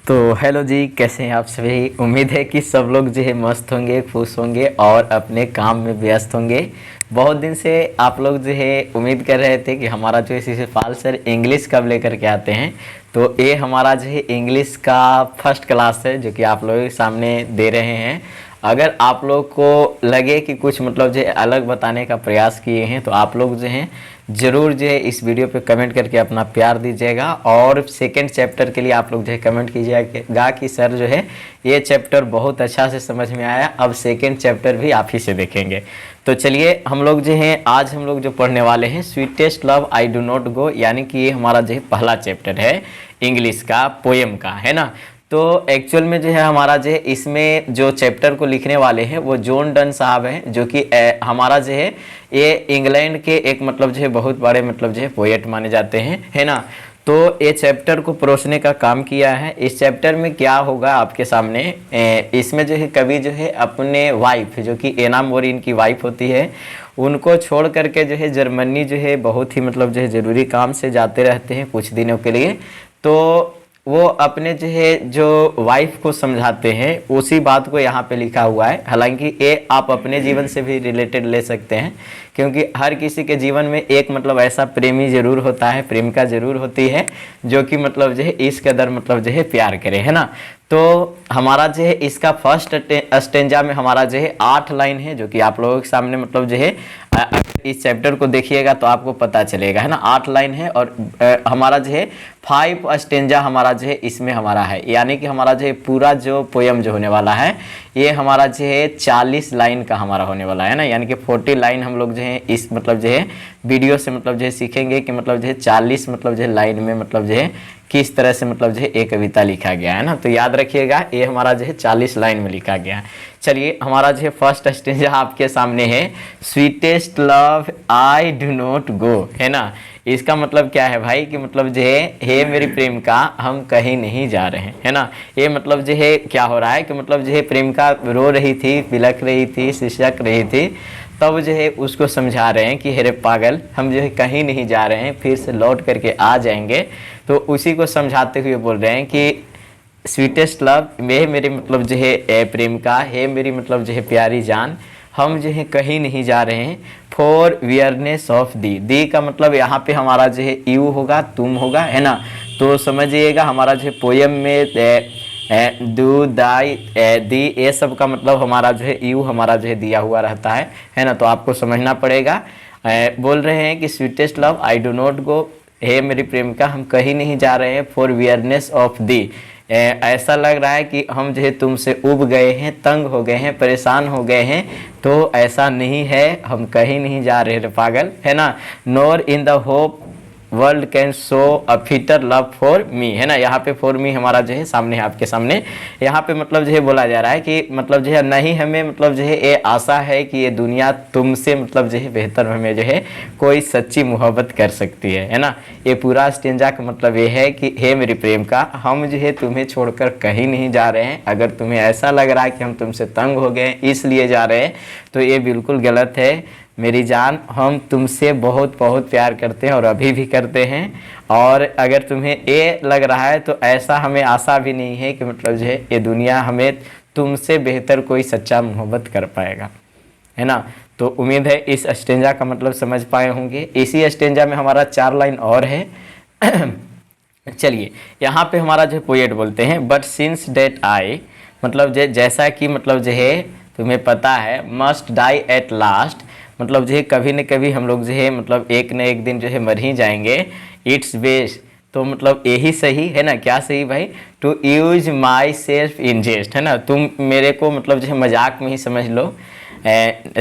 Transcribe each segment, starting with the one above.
तो हेलो जी, कैसे हैं आप सभी। उम्मीद है कि सब लोग जो है मस्त होंगे, खुश होंगे और अपने काम में व्यस्त होंगे। बहुत दिन से आप लोग जो है उम्मीद कर रहे थे कि हमारा जो है शिशुपाल सर इंग्लिश कब लेकर के आते हैं। तो ये हमारा जो है इंग्लिश का फर्स्ट क्लास है जो कि आप लोगों के सामने दे रहे हैं। अगर आप लोग को लगे कि कुछ मतलब जो है अलग बताने का प्रयास किए हैं तो आप लोग जो हैं ज़रूर जो है इस वीडियो पे कमेंट करके अपना प्यार दीजिएगा। और सेकंड चैप्टर के लिए आप लोग जो है कमेंट कीजिएगा कि सर जो है ये चैप्टर बहुत अच्छा से समझ में आया, अब सेकंड चैप्टर भी आप ही से देखेंगे। तो चलिए हम लोग जो हैं आज हम लोग जो पढ़ने वाले हैं sweetest love I do not गो, यानी कि ये हमारा जो है पहला चैप्टर है इंग्लिश का, पोएम का, है ना। तो एक्चुअल में जो है हमारा जो है इसमें जो चैप्टर को लिखने वाले हैं वो जॉन डन साहब हैं, जो कि हमारा जो है ये इंग्लैंड के एक मतलब जो है बहुत बड़े मतलब जो है पोएट माने जाते हैं, है ना। तो ये चैप्टर को परोसने का काम किया है। इस चैप्टर में क्या होगा आपके सामने, इसमें जो है कवि जो है अपने वाइफ जो कि एना मोरिन की वाइफ होती है उनको छोड़ करके जो है जर्मनी जो है बहुत ही मतलब जो है ज़रूरी काम से जाते रहते हैं कुछ दिनों के लिए। तो वो अपने जो है जो वाइफ को समझाते हैं उसी बात को यहाँ पे लिखा हुआ है। हालांकि ये आप अपने जीवन से भी रिलेटेड ले सकते हैं, क्योंकि हर किसी के जीवन में एक मतलब ऐसा प्रेमी जरूर होता है, प्रेमिका जरूर होती है जो कि मतलब जो है इस कदर मतलब जो है प्यार करे, है ना। तो हमारा जो है इसका फर्स्ट स्टेंजा में हमारा जो है 8 लाइन है जो कि आप लोगों के सामने मतलब जो है इस चैप्टर को देखिएगा तो आपको पता चलेगा, है ना। 8 लाइन है और हमारा जो है 5 स्टेंजा हमारा जो है इसमें हमारा है, यानी कि हमारा जो है पूरा जो पोयम जो होने वाला है ये हमारा जो है 40 लाइन का हमारा होने वाला है ना। यानी कि 40 लाइन हम लोग जो है इस मतलब जो है वीडियो से मतलब जो है सीखेंगे कि मतलब जो है 40 मतलब जो है लाइन में मतलब जो है किस तरह से मतलब जो है एक कविता लिखा गया है ना। तो याद रखिएगा ये हमारा जो है 40 लाइन में लिखा गया है। चलिए हमारा जो है फर्स्ट स्टेंजा आपके सामने है, sweetest love I do not गो, है ना। इसका मतलब क्या है भाई कि मतलब जो है हे मेरी प्रेमिका हम कहीं नहीं जा रहे हैं, है ना। ये मतलब जो है क्या हो रहा है कि मतलब जो है प्रेमिका रो रही थी, बिलख रही थी, सिसक रही थी, तब जो है उसको समझा रहे हैं कि हेरे पागल हम जो है कहीं नहीं जा रहे हैं, फिर से लौट करके आ जाएंगे। तो उसी को समझाते हुए बोल रहे हैं कि स्वीटेस्ट लव मेरी मतलब जो है प्रेमिका, है मेरी मतलब जो है प्यारी जान, हम जो है कहीं नहीं जा रहे हैं। फॉर वियरनेस ऑफ दी का मतलब यहाँ पे हमारा जो है यू होगा, तुम होगा, है ना। तो समझिएगा हमारा जो है पोयम में दू दाई दी ये सब का मतलब हमारा जो है यू हमारा जो है दिया हुआ रहता है ना। तो आपको समझना पड़ेगा। बोल रहे हैं कि sweetest love I do not go, हे मेरी प्रेमिका हम कहीं नहीं जा रहे हैं। फॉर वियरनेस ऑफ दी ऐसा लग रहा है कि हम जो है तुमसे उब गए हैं, तंग हो गए हैं, परेशान हो गए हैं। तो ऐसा नहीं है, हम कहीं नहीं जा रहे रे पागल, है ना। Nor in the hope world can show a fitter love for me, है ना। यहाँ पे फॉर मी हमारा जो है सामने है आपके सामने। यहाँ पे मतलब जो है बोला जा रहा है कि मतलब जो है नहीं हमें मतलब जो है ये आशा है कि ये दुनिया तुमसे मतलब जो है बेहतर हमें जो है कोई सच्ची मोहब्बत कर सकती है ना। ये पूरा स्टेंजा का मतलब ये है कि हे मेरी प्रेम का हम जो है तुम्हें छोड़कर कहीं नहीं जा रहे हैं। अगर तुम्हें ऐसा लग रहा है कि हम तुमसे तंग हो गए इसलिए जा रहे हैं तो ये बिल्कुल गलत है मेरी जान। हम तुमसे बहुत बहुत प्यार करते हैं और अभी भी करते हैं। और अगर तुम्हें ये लग रहा है तो ऐसा हमें आशा भी नहीं है कि मतलब जो है ये दुनिया हमें तुमसे बेहतर कोई सच्चा मोहब्बत कर पाएगा, है ना। तो उम्मीद है इस स्टेंजा का मतलब समझ पाए होंगे। इसी स्टेंजा में हमारा 4 लाइन और है। चलिए यहाँ पे हमारा जो पोएट बोलते हैं बट सिंस डेट आई, मतलब जैसा कि मतलब जो है तुम्हें पता है मस्ट डाई एट लास्ट, मतलब जो है कभी न कभी हम लोग जो है मतलब एक न एक दिन जो है मर ही जाएंगे। इट्स बेस्ट, तो मतलब यही सही है ना। क्या सही भाई, to use myself in jest, है ना। तुम मेरे को मतलब जो है मजाक में ही समझ लो।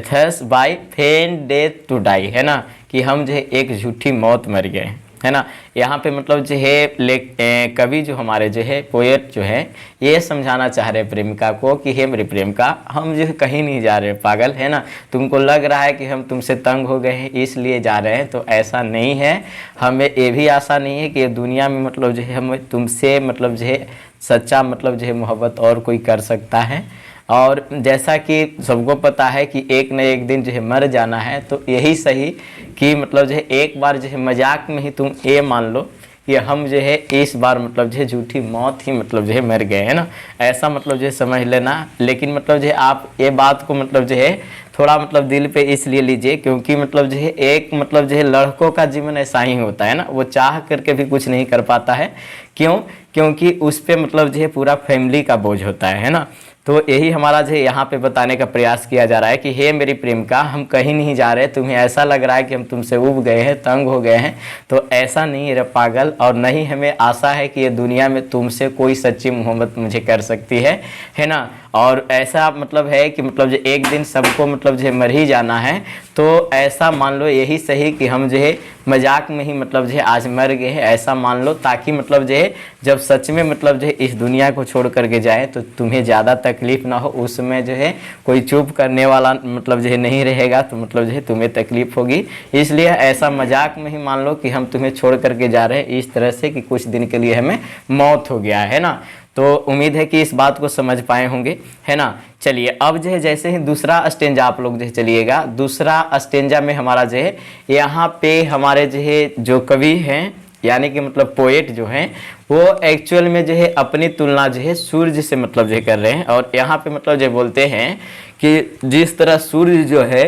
Thus by feigned death to die, है ना, कि हम जो है एक झूठी मौत मर गए, है ना। यहाँ पे मतलब जो है कवि जो हमारे जो है पोएट जो है ये समझाना चाह रहे प्रेमिका को कि हे मेरी प्रेमिका हम जो है कहीं नहीं जा रहे पागल, है ना। तुमको लग रहा है कि हम तुमसे तंग हो गए हैं इसलिए जा रहे हैं, तो ऐसा नहीं है। हमें ये भी आशा नहीं है कि दुनिया में मतलब जो है हम तुमसे मतलब जो है सच्चा मतलब जो है मोहब्बत और कोई कर सकता है। और जैसा कि सबको पता है कि एक न एक दिन जो है मर जाना है, तो यही सही कि मतलब जो है एक बार जो है मजाक में ही तुम ये मान लो कि हम जो है इस बार मतलब जो है झूठी मौत ही मतलब जो है मर गए, है ना, ऐसा मतलब जो है समझ लेना। लेकिन मतलब जो है आप ये बात को मतलब जो है थोड़ा मतलब दिल पे इसलिए लीजिए क्योंकि मतलब जो है एक मतलब जो है लड़कों का जीवन ऐसा ही होता है ना, वो चाह करके भी कुछ नहीं कर पाता है। क्यों? क्योंकि उस पर मतलब जो है पूरा फैमिली का बोझ होता है ना। तो यही हमारा जो है यहाँ पे बताने का प्रयास किया जा रहा है कि हे मेरी प्रेमिका, हम कहीं नहीं जा रहे, तुम्हें ऐसा लग रहा है कि हम तुमसे उब गए हैं, तंग हो गए हैं, तो ऐसा नहीं रे पागल। और नहीं, हमें आशा है कि ये दुनिया में तुमसे कोई सच्ची मोहब्बत मुझे कर सकती है ना। और ऐसा मतलब है कि मतलब जो एक दिन सबको मतलब जो है मर ही जाना है, तो ऐसा मान लो यही सही कि हम जो है मजाक में ही मतलब जो है आज मर गए हैं, ऐसा मान लो, ताकि मतलब जो है जब सच में मतलब जो है इस दुनिया को छोड़ करके जाए तो तुम्हें ज़्यादा तकलीफ ना हो। उस समय जो है कोई चुप करने वाला मतलब जो है नहीं रहेगा, तो मतलब जो है तुम्हें तकलीफ होगी। इसलिए ऐसा मजाक में ही मान लो कि हम तुम्हें छोड़ करके जा रहे हैं इस तरह से कि कुछ दिन के लिए हमें मौत हो गया है ना। तो उम्मीद है कि इस बात को समझ पाए होंगे, है ना। चलिए अब जो है जैसे ही दूसरा स्टेंजा आप लोग जो है चलिएगा, दूसरा स्टेंजा में हमारा जो है यहाँ पे हमारे जो है जो कवि हैं यानी कि मतलब पोएट जो हैं वो एक्चुअल में जो है अपनी तुलना जो है सूर्य से मतलब जो है कर रहे हैं। और यहाँ पे मतलब जो बोलते हैं कि जिस तरह सूर्य जो है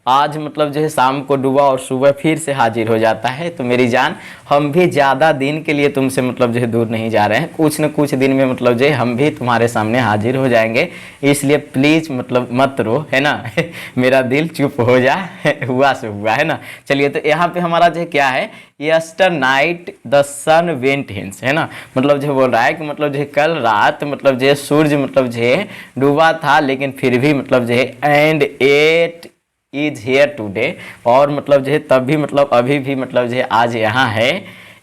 आज मतलब जो है शाम को डूबा और सुबह फिर से हाजिर हो जाता है, तो मेरी जान हम भी ज़्यादा दिन के लिए तुमसे मतलब जो है दूर नहीं जा रहे हैं, कुछ न कुछ दिन में मतलब जो है हम भी तुम्हारे सामने हाजिर हो जाएंगे। इसलिए प्लीज़ मतलब मत रो, है ना मेरा दिल चुप हो जा हुआ से हुआ, है ना। चलिए तो यहाँ पे हमारा जो है क्या है, yesternight the sun went hence, है ना। मतलब जो बोल रहा है कि मतलब जो है कल रात मतलब जो है सूर्य मतलब जो है डूबा था, लेकिन फिर भी मतलब जो है and yet is here today, और मतलब जो है तब भी मतलब अभी भी मतलब जो है आज यहाँ है।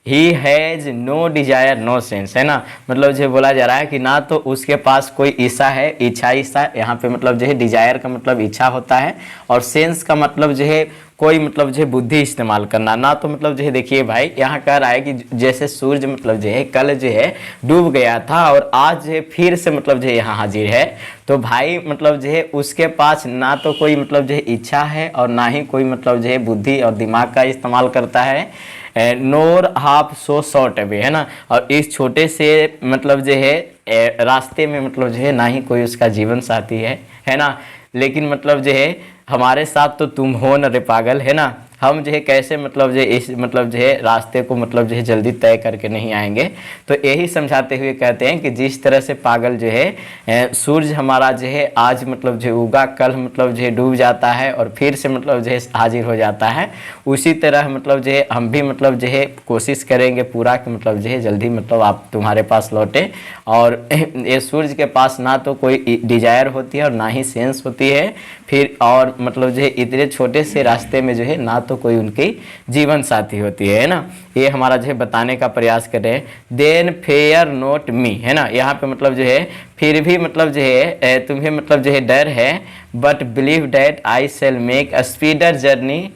He has no desire no sense, है ना। मतलब जो बोला जा रहा है कि ना तो उसके पास कोई इच्छा है, इच्छा यहाँ पे मतलब जो है डिजायर का मतलब इच्छा होता है, और सेंस का मतलब जो है कोई मतलब जो है बुद्धि इस्तेमाल करना ना। तो मतलब जो है देखिए भाई यहाँ कह रहा है कि जैसे सूर्य मतलब जो है कल जो है डूब गया था और आज जो है फिर से मतलब जो है यहाँ हाजिर है, तो भाई मतलब जो है उसके पास ना तो कोई मतलब जो है इच्छा है और ना ही कोई मतलब जो है बुद्धि और दिमाग का इस्तेमाल करता है, नोर हाफ सो शॉर्ट अवे, है ना। और इस छोटे से मतलब जो है रास्ते में मतलब जो है ना ही कोई उसका जीवन साथी है ना। लेकिन मतलब जो है हमारे साथ तो तुम हो न रे पागल, है ना। हम जो है कैसे मतलब जो इस मतलब जो है रास्ते को मतलब जो है जल्दी तय करके नहीं आएंगे। तो यही समझाते हुए कहते हैं कि जिस तरह से पागल जो है सूरज हमारा जो है आज मतलब जो उगा कल मतलब जो है डूब जाता है और फिर से मतलब जो है हाजिर हो जाता है, उसी तरह मतलब जो है हम भी मतलब जो है कोशिश करेंगे पूरा कि मतलब जो है जल्दी मतलब आप तुम्हारे पास लौटे। और ये सूरज के पास ना तो कोई डिजायर होती है और ना ही सेंस होती है, फिर और मतलब जो है इतने छोटे से रास्ते में जो है ना तो कोई उनकी जीवन साथी होती है ना। ये हमारा जो है बताने का प्रयास कर रहे हैं। देन फेयर नोट मी, है ना। यहाँ पे मतलब जो है फिर भी मतलब जो है तुम्हें मतलब जो है डर है, but believe that I shall make a speedier journey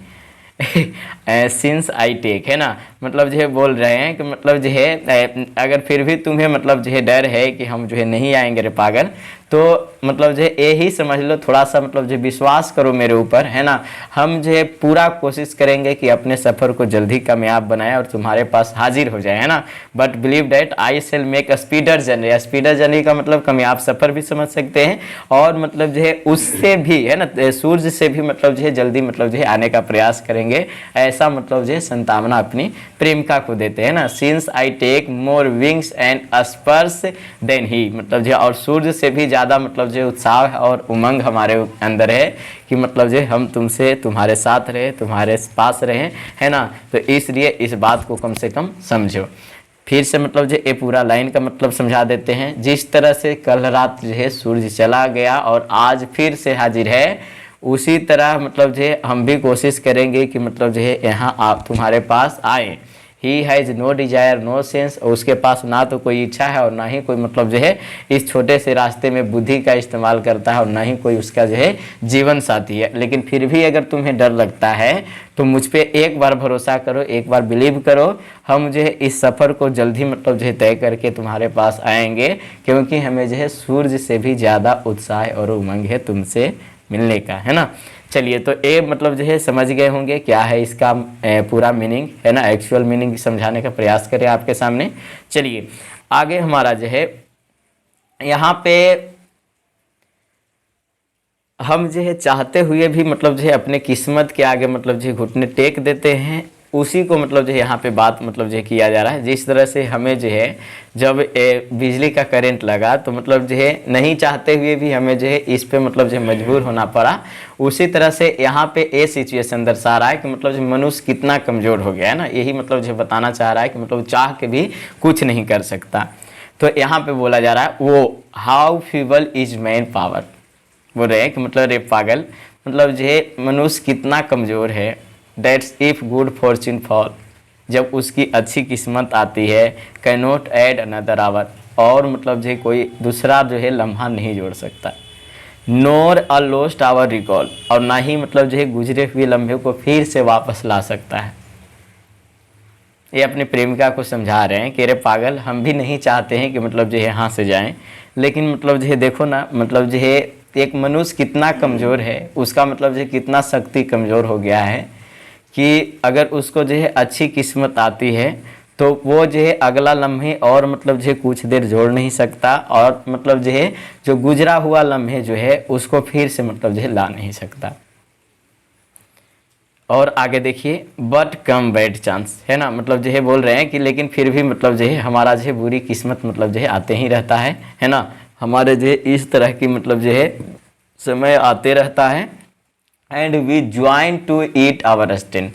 since I take, है ना। मतलब जो है बोल रहे हैं कि मतलब जो है अगर फिर भी तुम्हें मतलब जो है डर है कि हम जो है नहीं आएंगे रे पागल, तो मतलब जो है यही समझ लो, थोड़ा सा मतलब जो विश्वास करो मेरे ऊपर, है ना। हम जो है पूरा कोशिश करेंगे कि अपने सफ़र को जल्दी कामयाब बनाए और तुम्हारे पास हाजिर हो जाए, है ना। But believe that I shall make a speedier journey, speedier journey का मतलब कामयाब सफ़र भी समझ सकते हैं, और मतलब जो है उससे भी, है ना, सूर्य से भी मतलब जो है जल्दी मतलब जो है आने का प्रयास करेंगे, ऐसा मतलब जो है संतावना अपनी प्रेमिका को देते हैं ना। Since I take more wings and spurs than he, मतलब जो और सूर्य से भी ज़्यादा मतलब जो उत्साह और उमंग हमारे अंदर है कि मतलब जो हम तुमसे तुम्हारे साथ रहे, तुम्हारे पास रहे, है ना। तो इसलिए इस बात को कम से कम समझो। फिर से मतलब जो ये पूरा लाइन का मतलब समझा देते हैं। जिस तरह से कल रात जो है सूर्य चला गया और आज फिर से हाजिर है, उसी तरह मतलब जो है हम भी कोशिश करेंगे कि मतलब जो है यहाँ आप तुम्हारे पास आए। He has no desire no sense, उसके पास ना तो कोई इच्छा है और ना ही कोई मतलब जो है इस छोटे से रास्ते में बुद्धि का इस्तेमाल करता है, और ना ही कोई उसका जो है जीवन साथी है। लेकिन फिर भी अगर तुम्हें डर लगता है तो मुझ पे एक बार भरोसा करो, एक बार बिलीव करो, हम जो है इस सफ़र को जल्दी मतलब जो है तय करके तुम्हारे पास आएंगे, क्योंकि हमें जो है सूर्य से भी ज़्यादा उत्साह और उमंग है तुमसे मिलने का, है ना। चलिए, तो ये मतलब जो है समझ गए होंगे क्या है इसका पूरा मीनिंग, है ना। एक्चुअल मीनिंग समझाने का प्रयास करें आपके सामने। चलिए आगे हमारा जो है यहाँ पे हम जो है चाहते हुए भी मतलब जो है अपने किस्मत के आगे मतलब जो है घुटने टेक देते हैं, उसी को मतलब जो है यहाँ पे बात मतलब जो है किया जा रहा है। जिस तरह से हमें जो है जब बिजली का करंट लगा तो मतलब जो है नहीं चाहते हुए भी हमें जो है इस पे मतलब जो है मजबूर होना पड़ा, उसी तरह से यहाँ पे ये सिचुएशन दर्शा रहा है कि मतलब जो मनुष्य कितना कमज़ोर हो गया है ना। यही मतलब जो बताना चाह रहा है कि मतलब चाह के भी कुछ नहीं कर सकता। तो यहाँ पे बोला जा रहा है वो how feeble is man power, बोल रहे हैं कि मतलब रे पागल, मतलब जो है मनुष्य कितना कमज़ोर है। That's if good Fortune fall, जब उसकी अच्छी किस्मत आती है, can not add another our, और मतलब जो है कोई दूसरा जो है लम्हा नहीं जोड़ सकता। नोर अ लोस्ट आवर रिकॉल, और ना ही मतलब जो है गुजरे हुए लम्हे को फिर से वापस ला सकता है। ये अपनी प्रेमिका को समझा रहे हैं कि अरे पागल, हम भी नहीं चाहते हैं कि मतलब जो है यहाँ से जाएं, लेकिन मतलब जो है देखो ना, मतलब जो है एक मनुष्य कितना कमज़ोर है, उसका मतलब जो है कितना शक्ति कमज़ोर हो गया है कि अगर उसको जो है अच्छी किस्मत आती है तो वो जो है अगला लम्हे और मतलब जो है कुछ देर जोड़ नहीं सकता, और मतलब जो है जो गुजरा हुआ लम्हे जो है उसको फिर से मतलब जो है ला नहीं सकता। और आगे देखिए, बट कम बैड चांस, है ना, मतलब जो है बोल रहे हैं कि लेकिन फिर भी मतलब जो है हमारा जो है बुरी किस्मत मतलब जो है आते ही रहता है ना। हमारे जो है इस तरह की मतलब जो है समय आते रहता है। And we join to it our strength,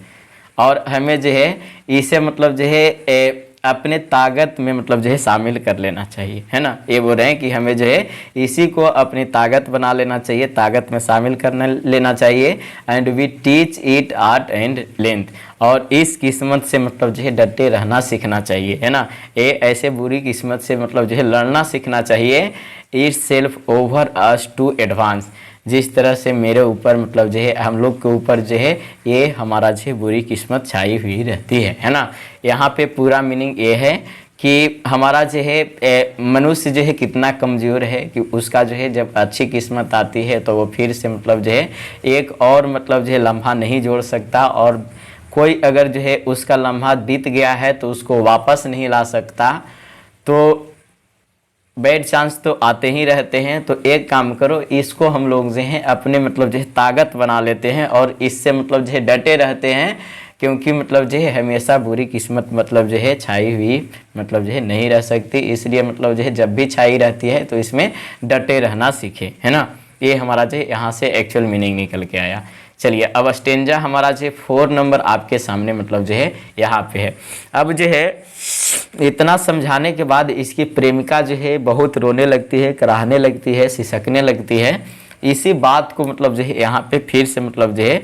और हमें जो है इसे मतलब जो है अपने ताकत में मतलब जो है शामिल कर लेना चाहिए, है ना। ये बोल रहे हैं कि हमें जो है इसी को अपनी ताकत बना लेना चाहिए, ताकत में शामिल करना लेना चाहिए। And we teach it art and length, और इस किस्मत से मतलब जो है डटे रहना सीखना चाहिए, है ना। ये ऐसे बुरी किस्मत से मतलब जो है लड़ना सीखना चाहिए। Itself over us to advance, जिस तरह से मेरे ऊपर मतलब जो है हम लोग के ऊपर जो है ये हमारा जो है बुरी किस्मत छाई हुई रहती है ना। यहाँ पे पूरा मीनिंग ये है कि हमारा जो है मनुष्य जो है कितना कमज़ोर है कि उसका जो है जब अच्छी किस्मत आती है तो वो फिर से मतलब जो है एक और मतलब जो है लम्हा नहीं जोड़ सकता, और कोई अगर जो है उसका लम्हा बीत गया है तो उसको वापस नहीं ला सकता। तो बैड चांस तो आते ही रहते हैं, तो एक काम करो, इसको हम लोग जो है अपने मतलब जो है ताकत बना लेते हैं और इससे मतलब जो है डटे रहते हैं, क्योंकि मतलब जो है हमेशा बुरी किस्मत मतलब जो है छाई हुई मतलब जो है नहीं रह सकती। इसलिए मतलब जो है जब भी छाई रहती है तो इसमें डटे रहना सीखे, है ना। ये हमारा जो है यहाँ से एक्चुअल मीनिंग निकल के आया। चलिए अब स्टेंजा हमारा जो 4 नंबर आपके सामने मतलब जो है यहाँ पे है। अब जो है इतना समझाने के बाद इसकी प्रेमिका जो है बहुत रोने लगती है, कराहने लगती है, सिसकने लगती है। इसी बात को मतलब जो है यहाँ पे फिर से मतलब जो है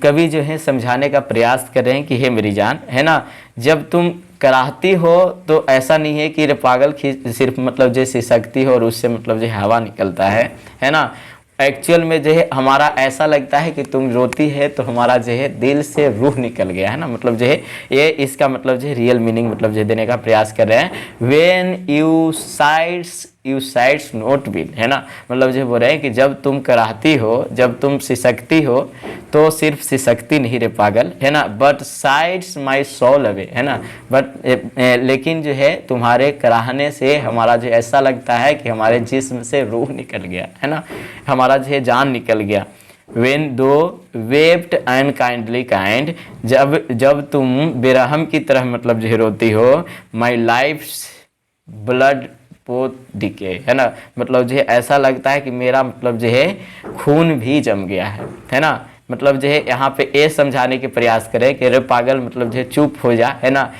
कवि जो है समझाने का प्रयास कर रहे हैं कि हे मेरी जान, है ना, जब तुम कराहती हो तो ऐसा नहीं है कि रे पागल सिर्फ मतलब जो सिसकती हो और उससे मतलब जो हवा निकलता है ना। एक्चुअल में जो है हमारा ऐसा लगता है कि तुम रोती है तो हमारा जो है दिल से रूह निकल गया, है ना। मतलब जो है ये इसका मतलब जो है रियल मीनिंग मतलब जो देने का प्रयास कर रहे हैं। When you sides note will, है ना, मतलब जो बोल रहे हैं कि जब तुम कराहती हो, जब तुम सिसकती हो तो सिर्फ सिसकती नहीं रे पागल, है ना, बट साइड्स माई सोल अवे, है ना, बट लेकिन जो है तुम्हारे कराहने से हमारा जो ऐसा लगता है कि हमारे जिस्म से रूह निकल गया, है ना, हमारा जो है जान निकल गया। When दो वेप्ट अनकाइंडली काइंड, जब तुम बेरहम की तरह मतलब जो है रोती हो, माई लाइफ ब्लड पोत डिके, है ना, मतलब जो है ऐसा लगता है कि मेरा मतलब जो है खून भी जम गया है ना। मतलब जो है यहाँ पे ये समझाने के प्रयास करें कि अरे पागल मतलब जो है चुप हो जा, है ना।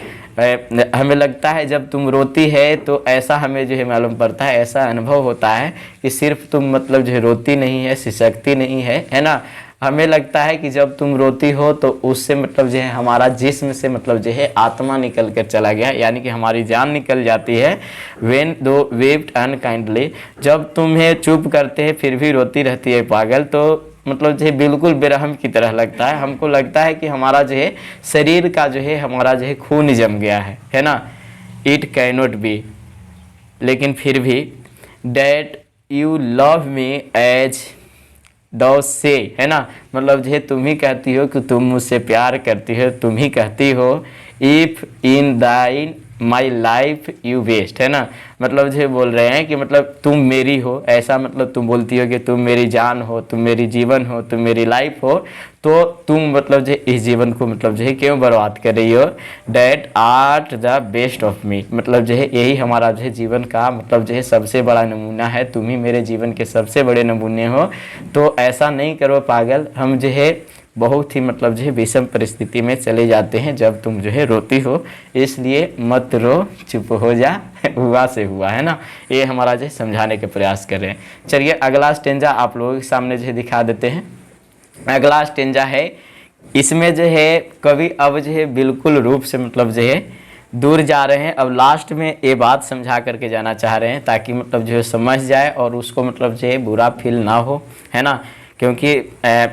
हमें लगता है जब तुम रोती है तो ऐसा हमें जो है मालूम पड़ता है, ऐसा अनुभव होता है कि सिर्फ तुम मतलब जो है रोती नहीं है, सिसकती नहीं है ना। हमें लगता है कि जब तुम रोती हो तो उससे मतलब जो है हमारा जिस्म से मतलब जो है आत्मा निकल कर चला गया, यानी कि हमारी जान निकल जाती है। व्हेन दो वेप्ट अनकाइंडली, जब तुम्हें चुप करते हैं फिर भी रोती रहती है पागल, तो मतलब जो है बिल्कुल बेरहम की तरह लगता है। हमको लगता है कि हमारा जो है शरीर का जो है हमारा जो है खून जम गया है ना। इट कैनॉट बी, लेकिन फिर भी, that you love me as thou say, है ना, मतलब जो है तुम ही कहती हो कि तुम मुझसे प्यार करती हो, तुम ही कहती हो इफ़ इन दाइन माई लाइफ यू वेस्ट, है ना, मतलब जो बोल रहे हैं कि मतलब तुम मेरी हो, ऐसा मतलब तुम बोलती हो कि तुम मेरी जान हो, तुम मेरी जीवन हो, तुम मेरी लाइफ हो, तो तुम मतलब जो इस जीवन को मतलब जो है क्यों बर्बाद कर रही हो। That art the best of me, मतलब जो है यही हमारा जो है जीवन का मतलब जो है सबसे बड़ा नमूना है, तुम ही मेरे जीवन के सबसे बड़े नमूने हो। तो ऐसा नहीं करो पागल, हम जो है बहुत ही मतलब जो है विषम परिस्थिति में चले जाते हैं जब तुम जो है रोती हो, इसलिए मत रो, चुप हो जा, हुआ से हुआ, है ना, ये हमारा जो है समझाने के प्रयास कर रहे हैं। चलिए अगला स्टेंजा आप लोगों के सामने जो है दिखा देते हैं। अगला स्टेंजा है, इसमें जो है कवि अब जो है बिल्कुल रूप से मतलब जो है दूर जा रहे हैं। अब लास्ट में ये बात समझा करके जाना चाह रहे हैं ताकि मतलब जो है समझ जाए और उसको मतलब जो है बुरा फील ना हो, है ना, क्योंकि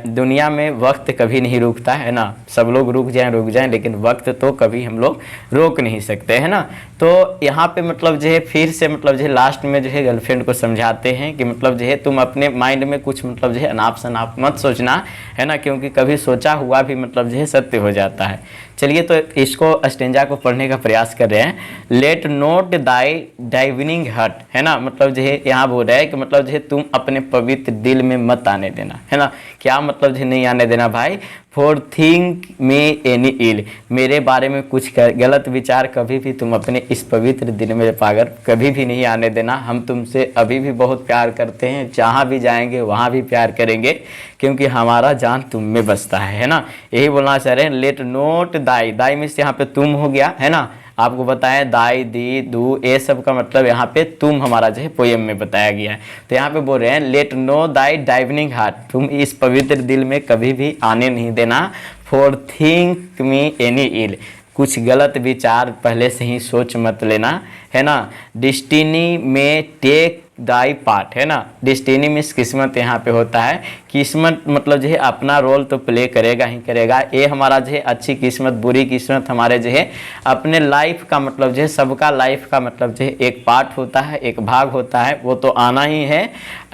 दुनिया में वक्त कभी नहीं रुकता, है ना, सब लोग रुक जाएं लेकिन वक्त तो कभी हम लोग रोक नहीं सकते, है ना। तो यहाँ पे मतलब जो है फिर से मतलब जो है लास्ट में जो है गर्लफ्रेंड को समझाते हैं कि मतलब जो है तुम अपने माइंड में कुछ मतलब जो है अनाप शनाप मत सोचना, है ना, क्योंकि कभी सोचा हुआ भी मतलब जो है सत्य हो जाता है। चलिए तो इसको स्टेंजा को पढ़ने का प्रयास कर रहे हैं। लेट नोट दाई डाइविनिंग हर्ट, है ना, मतलब जो है यहाँ बोल रहा है कि मतलब जो है तुम अपने पवित्र दिल में मत आने देना, है ना, क्या मतलब जो नहीं आने देना भाई। फॉर थिंक मे एनी इल, मेरे बारे में कुछ गलत विचार कभी भी तुम अपने इस पवित्र दिल में पागल कभी भी नहीं आने देना। हम तुमसे अभी भी बहुत प्यार करते हैं, जहाँ भी जाएंगे वहाँ भी प्यार करेंगे, क्योंकि हमारा जान तुम में बसता है ना, यही बोलना चाह रहे हैं। लेट नोट दाई, दाई मीन्स यहाँ पे तुम हो गया, है ना, आपको बताएं दाई दी दू ये सब का मतलब यहाँ पे तुम हमारा जो है पोएम में बताया गया है। तो यहाँ पे बोल रहे हैं लेट नो दाई डाइवनिंग हार्ट, तुम इस पवित्र दिल में कभी भी आने नहीं देना। फॉर थिंक मी एनी इल, कुछ गलत विचार पहले से ही सोच मत लेना, है ना। डिस्टिनी में टेक दाई पार्ट, है ना, डिस्टिनी मीन्स किस्मत यहाँ पे होता है, किस्मत मतलब जो है अपना रोल तो प्ले करेगा ही करेगा। ये हमारा जो है अच्छी किस्मत बुरी किस्मत हमारे जो है अपने लाइफ का मतलब जो है सबका लाइफ का मतलब जो है एक पार्ट होता है, एक भाग होता है, वो तो आना ही है।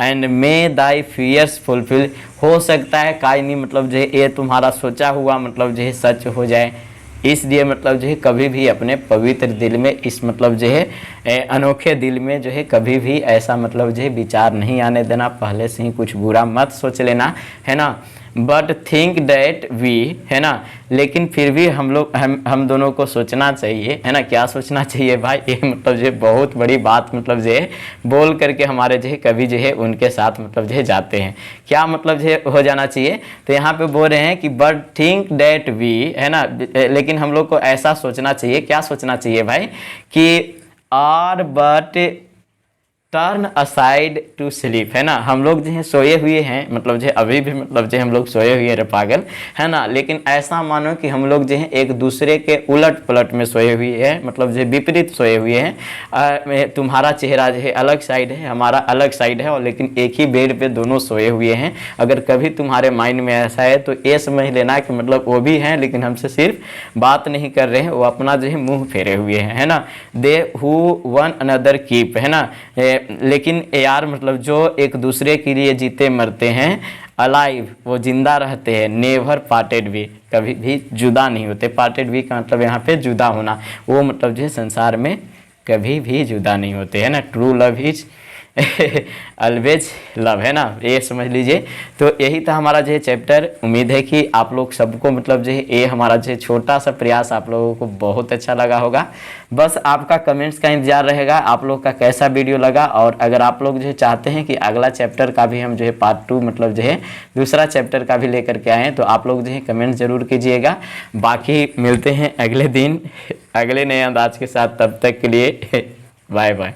And may thy fears fulfil, हो सकता है काई नहीं मतलब जो है ये तुम्हारा सोचा हुआ मतलब जो है सच हो जाए, इसलिए मतलब जो है कभी भी अपने पवित्र दिल में इस मतलब जो है अनोखे दिल में जो है कभी भी ऐसा मतलब जो है विचार नहीं आने देना, पहले से ही कुछ बुरा मत सोच लेना, है ना। बट थिंक डैट वी, है ना, लेकिन फिर भी हम लोग हम दोनों को सोचना चाहिए, है ना, क्या सोचना चाहिए भाई, ये मतलब जो है बहुत बड़ी बात मतलब जो है बोल करके हमारे जो है कभी जो है उनके साथ मतलब जो है जाते हैं, क्या मतलब जो है हो जाना चाहिए। तो यहाँ पे बोल रहे हैं कि बट थिंक डैट वी, है ना, लेकिन हम लोग को ऐसा सोचना चाहिए, क्या सोचना चाहिए भाई, कि are but turn aside to sleep, है ना, हम लोग जो है सोए हुए हैं मतलब जो है अभी भी मतलब जो हम लोग सोए हुए हैं पागल, है ना, लेकिन ऐसा मानो कि हम लोग जो है एक दूसरे के उलट पलट में सोए हुए हैं, मतलब जो विपरीत सोए हुए हैं। तुम्हारा चेहरा जो है अलग साइड है, हमारा अलग साइड है, और लेकिन एक ही बेड पे दोनों सोए हुए हैं। अगर कभी तुम्हारे माइंड में ऐसा है तो ये समझ लेना कि मतलब वो भी हैं लेकिन हमसे सिर्फ बात नहीं कर रहे हैं, वो अपना जो है मुँह फेरे हुए हैं, है ना। दे हु वन अनदर कीप, है ना, लेकिन यार मतलब जो एक दूसरे के लिए जीते मरते हैं, अलाइव वो जिंदा रहते हैं, नेवर पार्टेड वी कभी भी जुदा नहीं होते। पार्टेड वी का मतलब यहाँ पे जुदा होना, वो मतलब जो है संसार में कभी भी जुदा नहीं होते, है ना। True love is always love, है ना, ये समझ लीजिए। तो यही था हमारा जो है चैप्टर। उम्मीद है कि आप लोग सबको मतलब जो है ये हमारा जो है छोटा सा प्रयास आप लोगों को बहुत अच्छा लगा होगा। बस आपका कमेंट्स का इंतजार रहेगा, आप लोग का कैसा वीडियो लगा, और अगर आप लोग जो है चाहते हैं कि अगला चैप्टर का भी हम जो है पार्ट 2 मतलब जो है दूसरा चैप्टर का भी लेकर के आएँ, तो आप लोग जो है कमेंट्स जरूर कीजिएगा। बाकी मिलते हैं अगले दिन अगले नए अंदाज के साथ, तब तक के लिए बाय बाय।